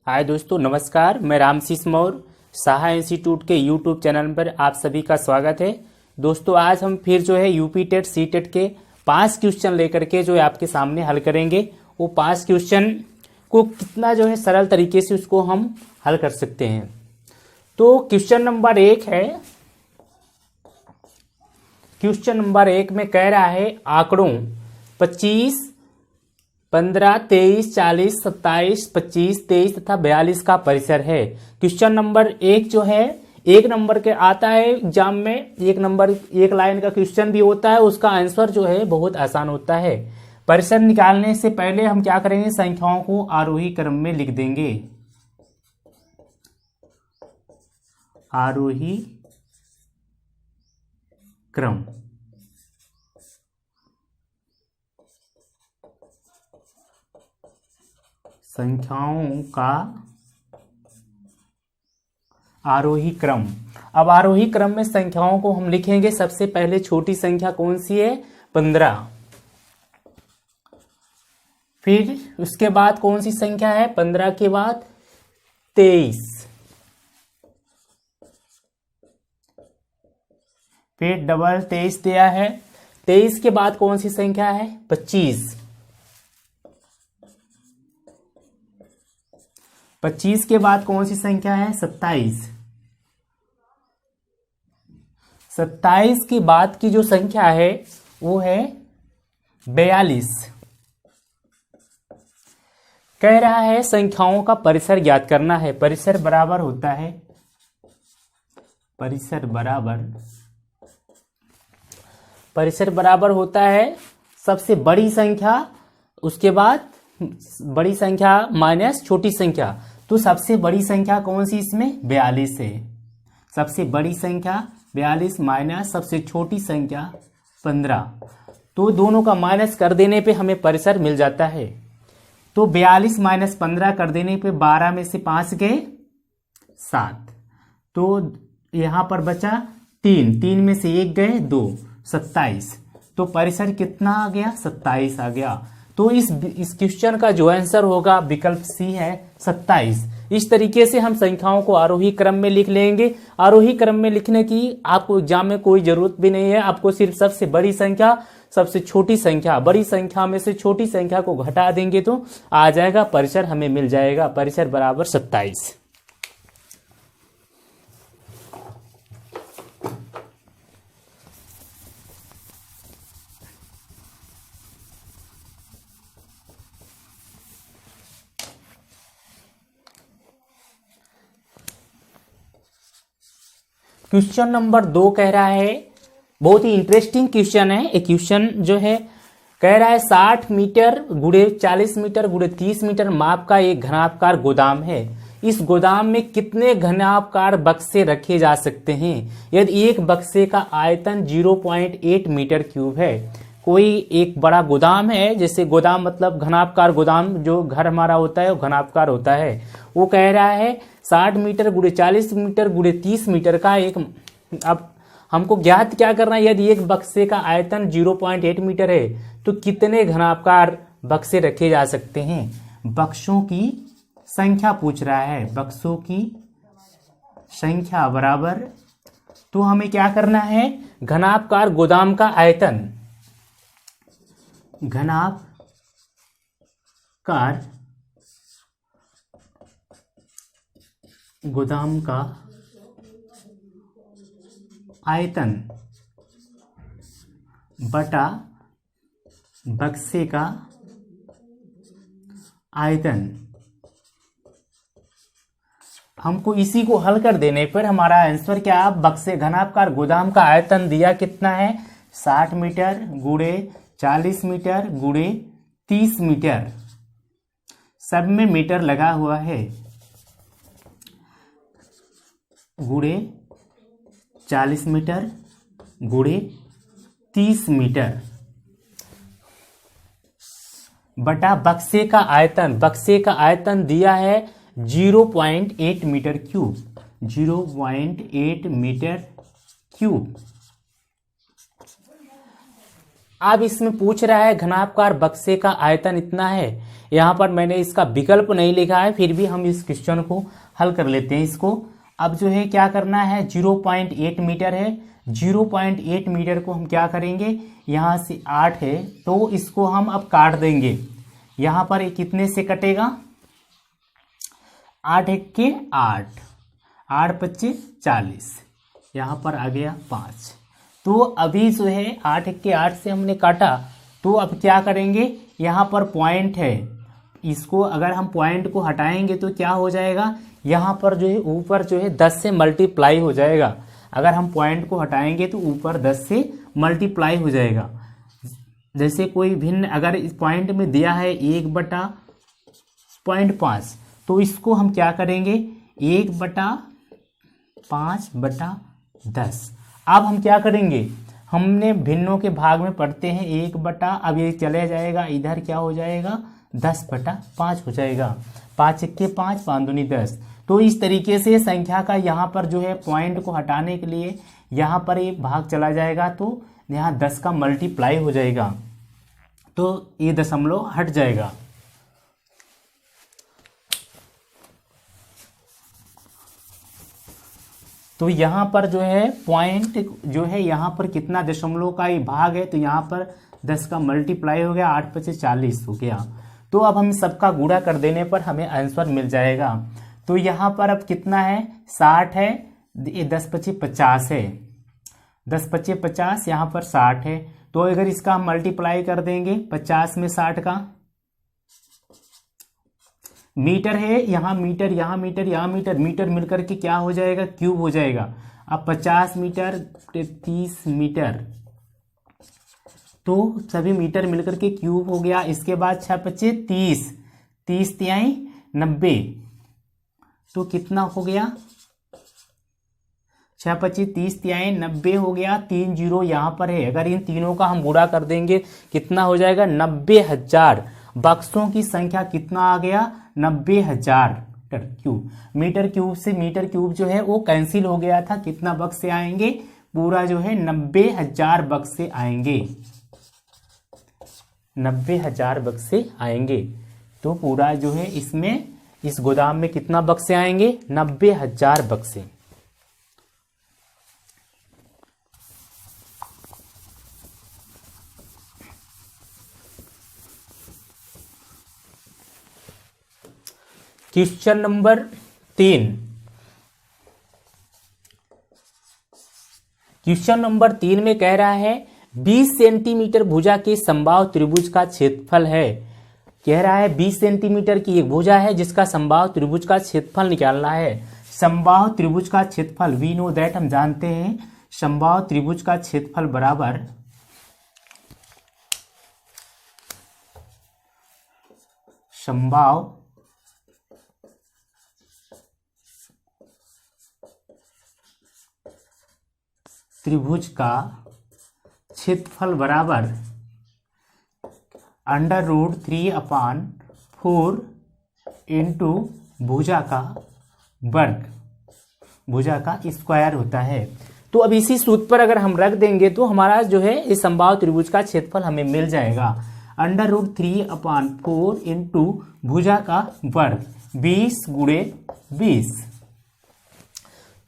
हाय दोस्तों, नमस्कार। मैं रामशीष मौर्य साहा इंस्टीट्यूट के यूट्यूब चैनल पर आप सभी का स्वागत है। दोस्तों, आज हम फिर यूपी टेट सी टेट के 5 क्वेश्चन लेकर के आपके सामने हल करेंगे। वो 5 क्वेश्चन को कितना सरल तरीके से उसको हम हल कर सकते हैं। तो क्वेश्चन नंबर 1 है। क्वेश्चन नंबर 1 में कह रहा है आंकड़ों 25, 15, 23, 40, 27, 25, 23 तथा 42 का परिसर है। क्वेश्चन नंबर 1 एक नंबर के आता है एग्जाम में। एक लाइन का क्वेश्चन भी होता है, उसका आंसर बहुत आसान होता है। परिसर निकालने से पहले हम क्या करेंगे, संख्याओं को आरोही क्रम में लिख देंगे। आरोही क्रम। संख्याओं का आरोही क्रम। अब आरोही क्रम में संख्याओं को हम लिखेंगे। सबसे पहले छोटी संख्या कौन सी है? 15। फिर उसके बाद कौन सी संख्या है? 15 के बाद 23। फिर डबल 23 दिया है। 23 के बाद कौन सी संख्या है? 25। 25 के बाद कौन सी संख्या है? 27। 27 के बाद की जो संख्या है वो है 42। कह रहा है संख्याओं का परिसर ज्ञात करना है। परिसर बराबर होता है, परिसर बराबर होता है सबसे बड़ी संख्या, उसके बाद बड़ी संख्या माइनस छोटी संख्या। तो सबसे बड़ी संख्या कौन सी इसमें? 42 है। सबसे बड़ी संख्या 42 माइनस सबसे छोटी संख्या 15। तो दोनों का माइनस कर देने पे हमें परिसर मिल जाता है। तो 42 माइनस 15 कर देने पे 12 में से 5 गए 7। तो यहां पर बचा 3 में से 1 गए 2, 27। तो परिसर कितना आ गया? 27 आ गया। तो इस क्वेश्चन का जो आंसर होगा विकल्प सी है, 27। इस तरीके से हम संख्याओं को आरोही क्रम में लिख लेंगे। आरोही क्रम में लिखने की आपको एग्जाम में कोई जरूरत भी नहीं है। आपको सिर्फ सबसे बड़ी संख्या, सबसे छोटी संख्या, बड़ी संख्या में से छोटी संख्या को घटा देंगे तो आ जाएगा परिसर, हमें मिल जाएगा परिसर बराबर 27। क्वेश्चन नंबर 2 कह रहा है, बहुत ही इंटरेस्टिंग क्वेश्चन है। एक क्वेश्चन कह रहा है 60 मीटर गुणे 40 मीटर गुणे 30 मीटर माप का एक घनाकार गोदाम है। इस गोदाम में कितने घनाकार बक्से रखे जा सकते हैं यदि एक बक्से का आयतन 0.8 मीटर क्यूब है? कोई एक बड़ा गोदाम है, जैसे गोदाम मतलब घनाकार गोदाम, जो घर हमारा होता है वो घनाकार होता है। वो कह रहा है 60 मीटर गुणे 40 मीटर गुणे 30 मीटर का एक। अब हमको ज्ञात क्या करना है, यदि एक बक्से का आयतन 0.8 मीटर है तो कितने घनाकार बक्से रखे जा सकते हैं? बक्सों की संख्या पूछ रहा है। बक्सों की संख्या बराबर, तो हमें क्या करना है, घनाकार गोदाम का आयतन, घनाकार गोदाम का आयतन बटा बक्से का आयतन। हमको इसी को हल कर देने पर हमारा आंसर क्या? बक्से घनाकार गोदाम का आयतन दिया कितना है? 60 मीटर गुणे 40 मीटर गुणे 30 मीटर, सब में मीटर लगा हुआ है, गुणे 40 मीटर गुणे 30 मीटर बटा बक्से का आयतन। बक्से का आयतन दिया है 0.8 मीटर क्यूब, 0.8 मीटर क्यूब। अब इसमें पूछ रहा है घनाभकार बक्से का आयतन इतना है। यहाँ पर मैंने इसका विकल्प नहीं लिखा है, फिर भी हम इस क्वेश्चन को हल कर लेते हैं इसको। अब जो है क्या करना है, 0.8 मीटर है, 0.8 मीटर को हम क्या करेंगे, यहाँ से 8 है तो इसको हम अब काट देंगे। यहाँ पर ये कितने से कटेगा, 8 एक के 8, 8 पच्चे 40, यहाँ पर आ गया 5। तो अभी जो है 8 एक के 8 से हमने काटा, तो अब क्या करेंगे, यहाँ पर पॉइंट है, इसको अगर हम पॉइंट को हटाएंगे तो क्या हो जाएगा, यहाँ पर जो है ऊपर जो है 10 से मल्टीप्लाई हो जाएगा। अगर हम पॉइंट को हटाएंगे तो ऊपर 10 से मल्टीप्लाई हो जाएगा। जैसे कोई भिन्न अगर इस पॉइंट में दिया है 1/0.5, तो इसको हम क्या करेंगे, 1/5/10। अब हम क्या करेंगे, हमने भिन्नों के भाग में पढ़ते हैं 1 अब ये चले जाएगा इधर, क्या हो जाएगा 10/5 हो जाएगा। 5 एक के 5, 5 दूनी 10। तो इस तरीके से संख्या का यहाँ पर जो है पॉइंट को हटाने के लिए यहाँ पर ये भाग चला जाएगा, तो यहाँ 10 का मल्टीप्लाई हो जाएगा, तो ये दशमलव हट जाएगा। तो यहाँ पर जो है पॉइंट जो है यहाँ पर कितना दशमलव का ये भाग है, तो यहाँ पर 10 का मल्टीप्लाई हो गया, 8 पचे 40 हो गया। तो अब हम सबका गुणा कर देने पर हमें आंसर मिल जाएगा। तो यहाँ पर अब कितना है, 60 है, ये 10 पचे 50 है, 10 पचे 50, यहाँ पर 60 है। तो अगर इसका हम मल्टीप्लाई कर देंगे 50 में 60 का, मीटर है, यहाँ मीटर, यहाँ मीटर, यहाँ मीटर, मीटर मिलकर के क्या हो जाएगा, क्यूब हो जाएगा। अब 50 मीटर 30 मीटर, तो सभी मीटर मिलकर के क्यूब हो गया। इसके बाद 6 पच्चे 30, 30 तिहाई 90, तो कितना हो गया, 6 पच्चे 30 तिहाई 90 हो गया। 3 जीरो यहाँ पर है, अगर इन तीनों का हम गुणा कर देंगे कितना हो जाएगा, 90,000 बक्सों की संख्या कितना आ गया, 90,000 क्यूब। मीटर क्यूब से मीटर क्यूब जो है वो कैंसिल हो गया था, कितना बक्से आएंगे, पूरा जो है 90,000 बक्से आएंगे, 90,000 बक्से आएंगे। तो पूरा जो है इसमें इस गोदाम में कितना बक्से आएंगे, 90,000 बक्से। क्वेश्चन नंबर 3, क्वेश्चन नंबर 3 में कह रहा है 20 सेंटीमीटर भुजा के समबाहु त्रिभुज का क्षेत्रफल है। कह रहा है 20 सेंटीमीटर की एक भुजा है जिसका समबाहु त्रिभुज का क्षेत्रफल निकालना है। समबाहु त्रिभुज का क्षेत्रफल, वी नो दैट, हम जानते हैं समबाहु त्रिभुज का क्षेत्रफल बराबर समबाहु त्रिभुज का क्षेत्रफल बराबर √3/4 इंटू भुजा का वर्ग, भुजा का स्क्वायर होता है। तो अब इसी सूत्र पर अगर हम रख देंगे तो हमारा जो है इस समबाहु त्रिभुज का क्षेत्रफल हमें मिल जाएगा। √3/4 इंटू भुजा का वर्ग 20 गुणे 20।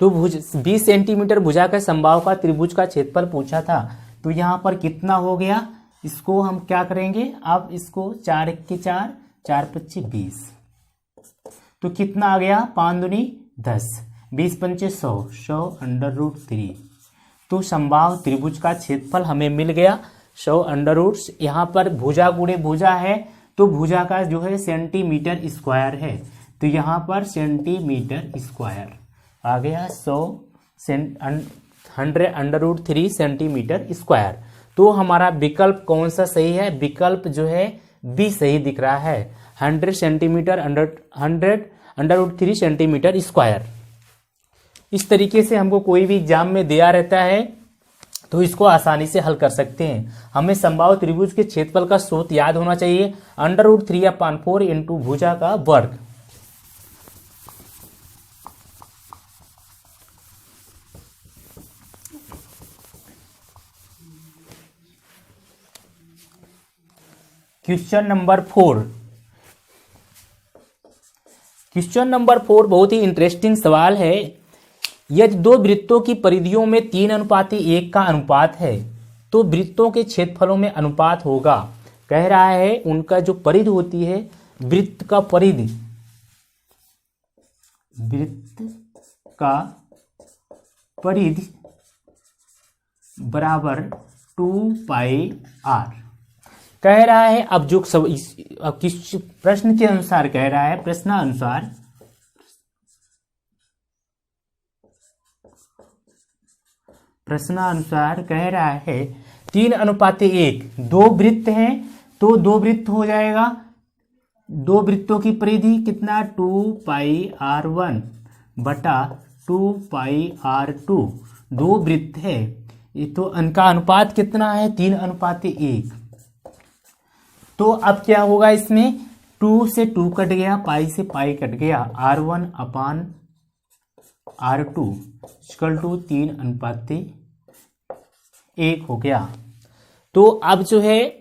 तो 20 सेंटीमीटर भुजा का समबाहु का त्रिभुज का क्षेत्रफल पूछा था, तो यहाँ पर कितना हो गया, इसको हम क्या करेंगे, अब इसको 4 एक के 4, 4 पच्चे 20, तो कितना आ गया, 5 दूनी 10, 20 पंचे 100, 100 √3। तो समबाहु त्रिभुज का क्षेत्रफल हमें मिल गया 100 यहाँ पर भुजा गुणे भुजा है, तो भुजा का जो है सेंटीमीटर स्क्वायर है, तो यहाँ पर सेंटीमीटर स्क्वायर आ गया 100√3 सेंटीमीटर स्क्वायर। तो हमारा विकल्प कौन सा सही है, विकल्प जो है बी सही दिख रहा है, 100 सेंटीमीटर 100√3 सेंटीमीटर स्क्वायर। इस तरीके से हमको कोई भी एग्जाम में दिया रहता है तो इसको आसानी से हल कर सकते हैं। हमें समबाहु त्रिभुज के क्षेत्रफल का सूत्र याद होना चाहिए, √3/4 इंटू भुजा का वर्ग। Question number 4। क्वेश्चन नंबर 4 बहुत ही इंटरेस्टिंग सवाल है। यदि दो वृत्तों की परिधियों में 3:1 का अनुपात है तो वृत्तों के क्षेत्रफलों में अनुपात होगा। कह रहा है उनका जो परिधि होती है, वृत्त का परिधि, वृत्त का परिधि बराबर 2πr। कह रहा है अब जो सब अब किस प्रश्न के अनुसार कह रहा है, प्रश्नानुसार कह रहा है 3:1। दो वृत्त हैं तो दो वृत्त हो जाएगा, दो वृत्तों की परिधि कितना 2πr1 बटा 2πr2। दो वृत्त है तो उनका अनुपात कितना है 3:1। तो अब क्या होगा इसमें 2 से 2 कट गया, पाई से पाई कट गया, r1 upon r2 equal to 3:1 हो गया। तो अब जो है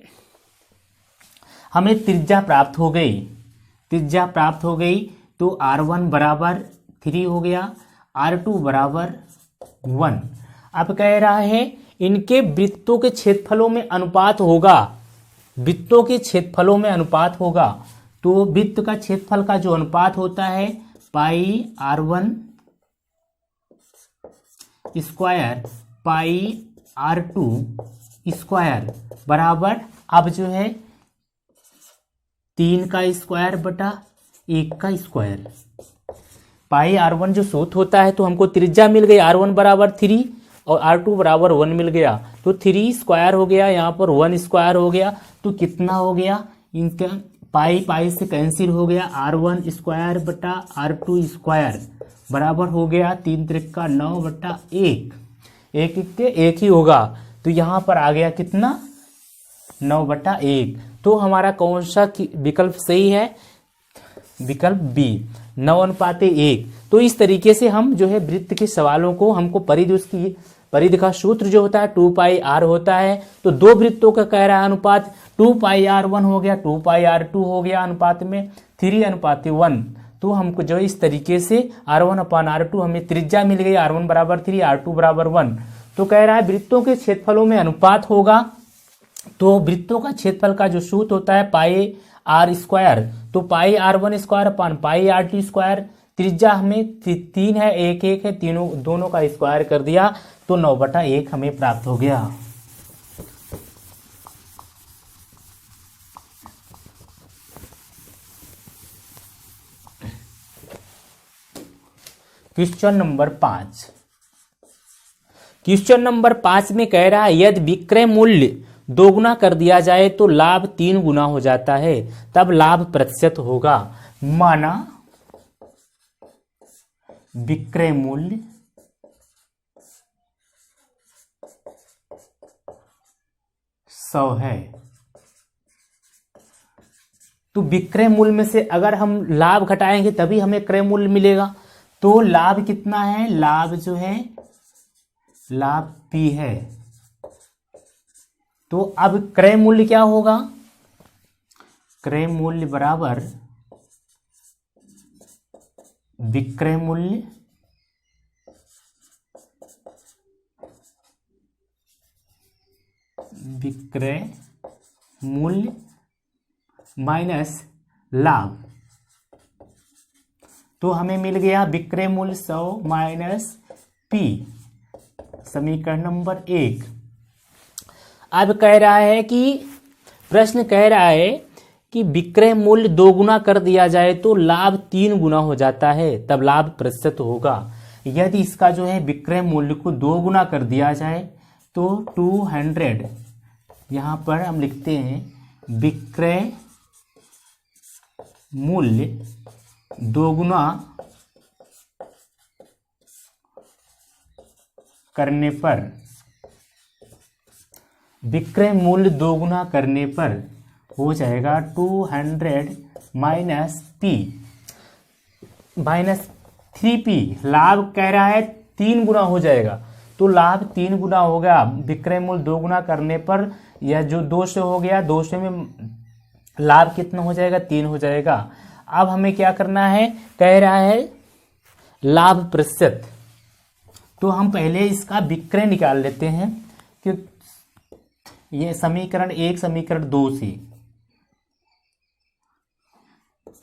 हमें त्रिज्या प्राप्त हो गई, तो r1 बराबर 3 हो गया, r2 बराबर 1। अब कह रहा है इनके वृत्तों के क्षेत्रफलों में अनुपात होगा, तो वृत्त का क्षेत्रफल का जो अनुपात होता है पाई r1 square pi r2 square बराबर, अब जो है 3 का स्क्वायर बटा 1 का स्क्वायर। पाई r1 जो सूत्र होता है, तो हमको त्रिज्या मिल गई r1 बराबर 3 और r2 बराबर 1 मिल गया, तो 3 स्क्वायर हो गया, यहाँ पर 1 स्क्वायर हो गया, तो कितना हो गया इनका पाई पाई से कैंसिल हो गया, r1 स्क्वायर बटा r2 स्क्वायर बराबर हो गया 3 त्रिका 9 बटा 1, 1 ही होगा, तो यहाँ पर आ गया कितना 9 बटा 1। तो हमारा कौन सा विकल्प सही है, विकल्प बी 9:1। तो इस तरीके से हम जो है वृत्त के सवालों को, हमको परिधि, उसकी परिधि का सूत्र जो होता है 2πr होता है, तो दो वृत्तों का कह रहा है अनुपात 2πr1 हो गया, 2πr2 हो गया, अनुपात में 3:1। तो हमको जो इस तरीके से r1 अपान r2 हमें त्रिज्या मिल गई, r1 बराबर 3 r2 बराबर 1। तो कह रहा है वृत्तों के क्षेत्रफलों में अनुपात होगा, तो वृत्तों का क्षेत्रफल का जो सूत्र होता है पाई r स्क्वायर, तो पाई r1 स्क्वायर अपान पाई r2 स्क्वायर, त्रिज्या हमें 3 है, 1 है, दोनों का स्क्वायर कर दिया, तो 9/1 हमें प्राप्त हो गया। Question number 5। क्वेश्चन नंबर 5 में कह रहा है यदि विक्रय मूल्य दोगुना कर दिया जाए तो लाभ 3 गुना हो जाता है, तब लाभ प्रतिशत होगा। माना विक्रय मूल्य $100 है, तो विक्रय मूल्य में से अगर हम लाभ घटाएंगे तभी हमें क्रय मूल्य मिलेगा। तो लाभ कितना है, लाभ जो है लाभ P है, तो अब क्रय मूल्य क्या होगा, क्रय मूल्य बराबर विक्रय मूल्य माइनस लाभ। तो हमें मिल गया विक्रय मूल्य 100 माइनस P, समीकरण नंबर 1। अब कह रहा है कि प्रश्न कह रहा है कि विक्रय मूल्य 2 गुना कर दिया जाए तो लाभ 3 गुना हो जाता है, तब लाभ प्रतिशत होगा। यदि इसका जो है विक्रय मूल्य को 2 गुना कर दिया जाए तो 200, यहाँ पर हम लिखते हैं विक्रय मूल्य 2 गुना करने पर, विक्रय मूल्य 2 गुना करने पर हो जाएगा 200 माइनस P माइनस 3P। लाभ कह रहा है 3 गुना हो जाएगा, तो लाभ 3 गुना होगा। विक्रय मूल्य 2 गुना करने पर यह जो 200 हो गया, 200 में लाभ कितना हो जाएगा, 3 हो जाएगा। अब हमें क्या करना है, कह रहा है लाभ प्रतिशत। तो हम पहले इसका विक्रय निकाल लेते हैं कि ये समीकरण 1 समीकरण 2 से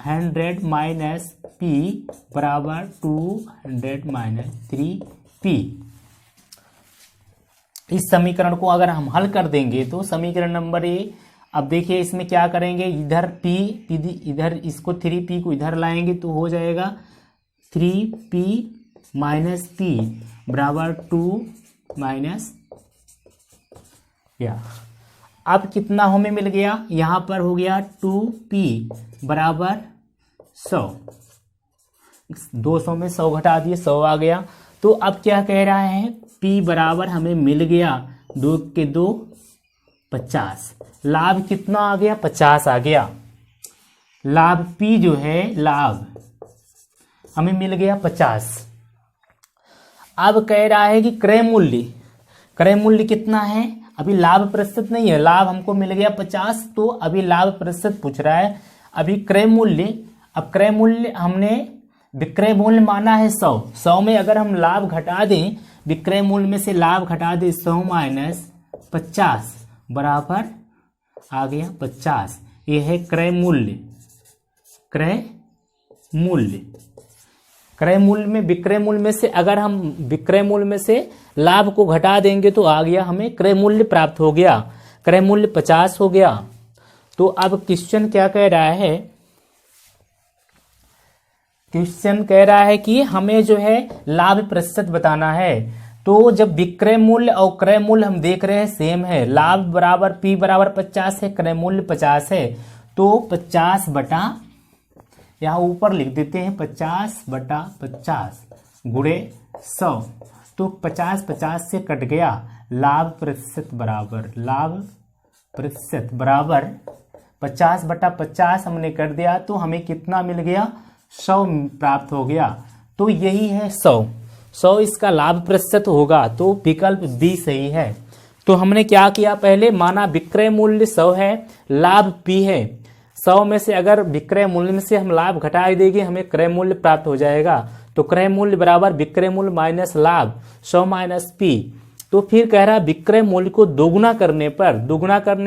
100 माइनस पी बराबर 200 माइनस 3p। इस समीकरण को अगर हम हल कर देंगे तो समीकरण नंबर ए, अब देखिए इसमें क्या करेंगे, इधर p इधर इसको 3p को इधर लाएंगे तो हो जाएगा 3p माइनस p बराबर 2 माइनस या। अब कितना हमें मिल गया, यहाँ पर हो गया 2p बराबर 100, 200 में 100 घटा दिए 100 आ गया। तो अब क्या कह रहा है, p बराबर हमें मिल गया 2 के 2 50। लाभ कितना आ गया, 50 आ गया। लाभ p जो है लाभ हमें मिल गया 50। अब कह रहा है कि क्रय मूल्य कितना है, अभी लाभ प्रतिशत नहीं है, लाभ हमको मिल गया 50, तो अभी लाभ प्रतिशत पूछ रहा है। अभी क्रय मूल्य, अब क्रय मूल्य हमने विक्रय मूल्य माना है 100 में अगर हम लाभ घटा दें, विक्रय मूल्य में से लाभ घटा दें 100 माइनस 50 बराबर आ गया 50। यह है क्रय मूल्य में विक्रय मूल्य में से अगर हम विक्रय मूल्य में से लाभ को घटा देंगे तो आ गया हमें क्रय मूल्य प्राप्त हो गया, क्रय मूल्य 50 हो गया। तो अब क्वेश्चन क्या कह रहा है, क्वेश्चन कह रहा है कि हमें जो है लाभ प्रतिशत बताना है। तो जब विक्रय मूल्य और क्रय मूल्य हम देख रहे हैं सेम है, लाभ बराबर p बराबर 50 है, क्रय मूल्य 50 है, तो 50 बटा, यहाँ ऊपर लिख देते हैं 50 बटा 50 गुणे 100, तो 50 से कट गया, लाभ प्रतिशत बराबर 50 बटा 50 हमने कर दिया, तो हमें कितना मिल गया, 100 प्राप्त हो गया। तो यही है 100 इसका लाभ प्रतिशत होगा, तो विकल्प बी सही है। तो हमने क्या किया, पहले माना विक्रय मूल्य 100 है, लाभ p है, 100 में से अगर विक्रय मूल्य में से हम लाभ घटा देंगे हमें क्रय मूल्य प्राप्त हो जाएगा। तो क्रय मूल्य बराबर विक्रय मूल्य माइनस लाभ 100 माइनस p। तो फिर कह रहा विक्रय मूल्य को दोगुना करने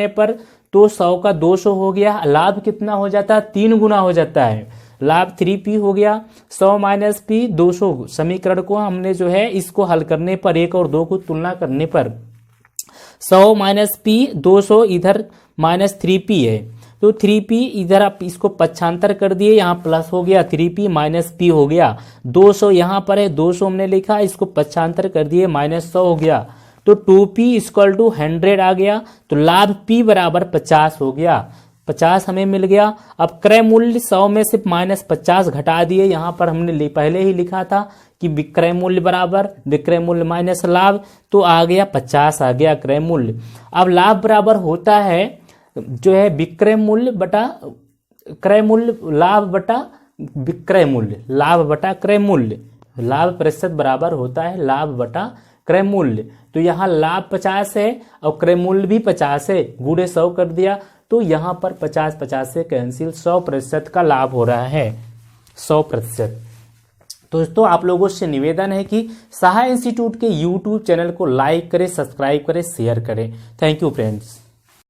पर तो 100 का 200 हो गया, लाभ कितना हो जाता है, 3 गुना हो जाता है, लाभ 3p हो गया। 100 माइनस p 200 समीकरण को हमने जो है इसको हल करने पर 1 और 2 को तुलना करने पर 100 माइनस p 200 इधर माइनस 3p है, तो 3p इधर आप इसको पक्षांतर कर दिए, यहाँ प्लस हो गया 3p माइनस p हो गया। 200 यहाँ पर है, 200 हमने लिखा, इसको पक्षांतर कर दिए माइनस 100 हो गया, तो 2p इक्वल टू 100 आ गया। तो लाभ p बराबर 50 हो गया, 50 हमें मिल गया। अब क्रय मूल्य 100 में से माइनस 50 घटा दिए, यहाँ पर हमने पहले ही लिखा था कि विक्रय मूल्य बराबर विक्रय मूल्य माइनस लाभ, तो आ गया 50 आ गया क्रय मूल्य। अब लाभ बराबर होता है जो है विक्रय मूल्य बटा क्रय मूल्य, लाभ बटा विक्रय मूल्य, लाभ बटा क्रय मूल्य, लाभ प्रतिशत बराबर होता है लाभ बटा क्रय मूल्य। तो यहाँ लाभ 50 है और क्रय मूल्य भी 50 है, गुणे 100 कर दिया, तो यहाँ पर 50 से कैंसिल, 100% का लाभ हो रहा है, 100%। दोस्तों आप लोगों से निवेदन है कि सहाय इंस्टीट्यूट के यूट्यूब चैनल को लाइक करें, सब्सक्राइब करें, शेयर करें। Thank you friends.